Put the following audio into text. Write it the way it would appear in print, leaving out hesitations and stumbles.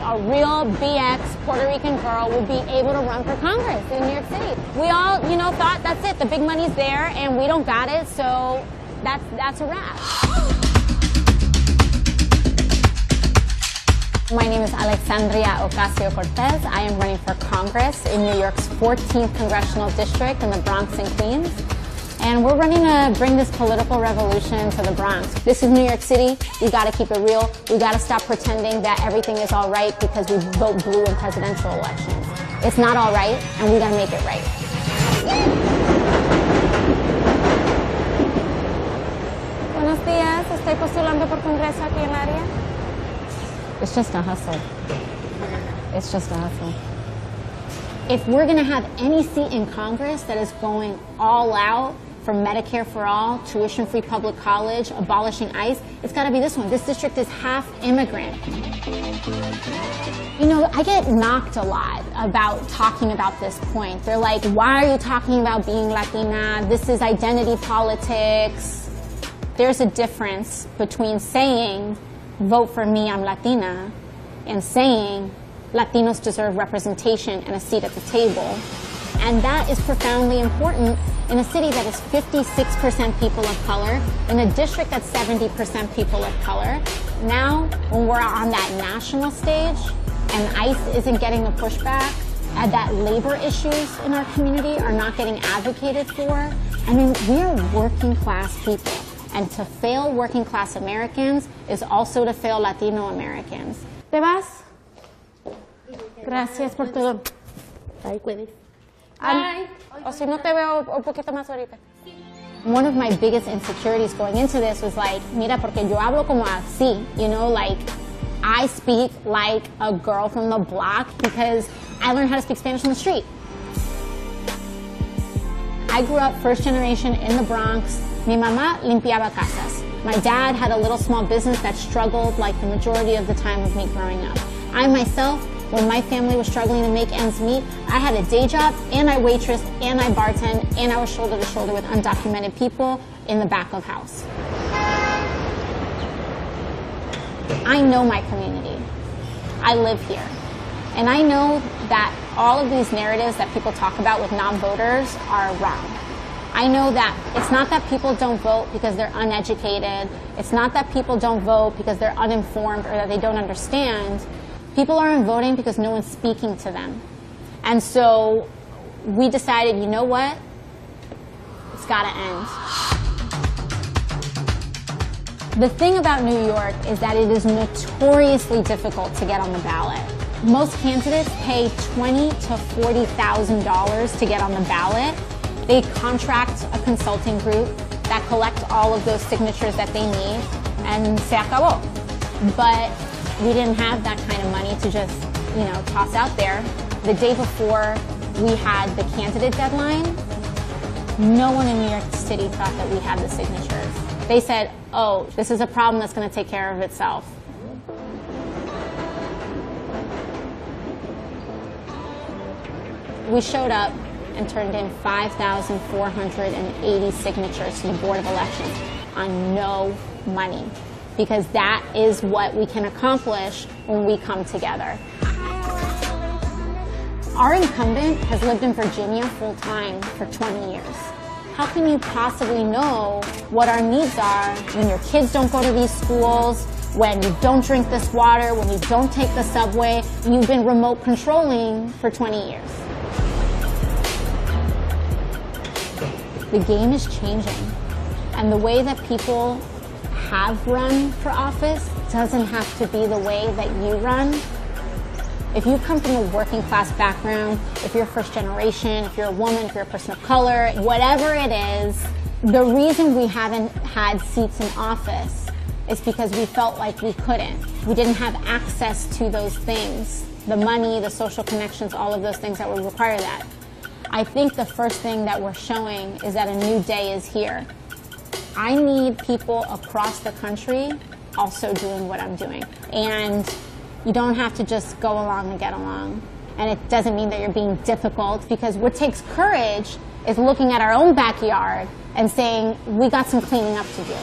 a real BX Puerto Rican girl would be able to run for Congress in New York City. We all, thought that's it. The big money's there, and we don't got it, so that's a wrap. My name is Alexandria Ocasio-Cortez. I am running for Congress in New York's 14th congressional district in the Bronx and Queens. And we're running to bring this political revolution to the Bronx. This is New York City. We got to keep it real. We got to stop pretending that everything is all right because we vote blue in presidential elections. It's not all right, and we got to make it right. Buenos días. Estoy postulando por Congreso aquí en el área. It's just a hustle. It's just a hustle. If we're going to have any seat in Congress that is going all out for Medicare for all, tuition-free public college, abolishing ICE, it's got to be this one. This district is half immigrant. I get knocked a lot about talking about this point. They're like, why are you talking about being Latina? This is identity politics. There's a difference between saying, vote for me, I'm Latina, and saying, Latinos deserve representation and a seat at the table. And that is profoundly important in a city that is 56% people of color, in a district that's 70% people of color. Now, when we're on that national stage and ICE isn't getting the pushback, and that labor issues in our community are not getting advocated for, we are working class people. And to fail working class Americans is also to fail Latino Americans. ¿Te vas? Gracias por todo. Bye, cuides. O si no te veo un poquito más ahorita. One of my biggest insecurities going into this was like, mira, porque yo hablo como así, like I speak like a girl from the block because I learned how to speak Spanish on the street. I grew up first generation in the Bronx. Mi mamá limpiaba casas. My dad had a little small business that struggled like the majority of the time of me growing up. I myself, when my family was struggling to make ends meet, I had a day job, and I waitressed, and I bartended, and I was shoulder to shoulder with undocumented people in the back of house. I know my community. I live here. And I know that all of these narratives that people talk about with non-voters are wrong. I know that it's not that people don't vote because they're uneducated. It's not that people don't vote because they're uninformed or that they don't understand. People aren't voting because no one's speaking to them. And so we decided, you know what? It's got to end. The thing about New York is that it is notoriously difficult to get on the ballot. Most candidates pay $20,000 to $40,000 to get on the ballot. They contract a consulting group that collect all of those signatures that they need, and se acabó. But we didn't have that kind of money to just, toss out there. The day before we had the candidate deadline, no one in New York City thought that we had the signatures. They said, oh, this is a problem that's going to take care of itself. We showed up and turned in 5,480 signatures to the Board of Elections on no money, because that is what we can accomplish when we come together. Our incumbent has lived in Virginia full-time for 20 years. How can you possibly know what our needs are when your kids don't go to these schools, when you don't drink this water, when you don't take the subway, and you've been remote controlling for 20 years? The game is changing, and the way that people have run for office doesn't have to be the way that you run. If you come from a working class background, if you're first generation, if you're a woman, if you're a person of color, whatever it is, the reason we haven't had seats in office is because we felt like we couldn't. We didn't have access to those things, the money, the social connections, all of those things that would require that. I think the first thing that we're showing is that a new day is here. I need people across the country also doing what I'm doing. And you don't have to just go along and get along. And it doesn't mean that you're being difficult, because what takes courage is looking at our own backyard and saying, we got some cleaning up to do.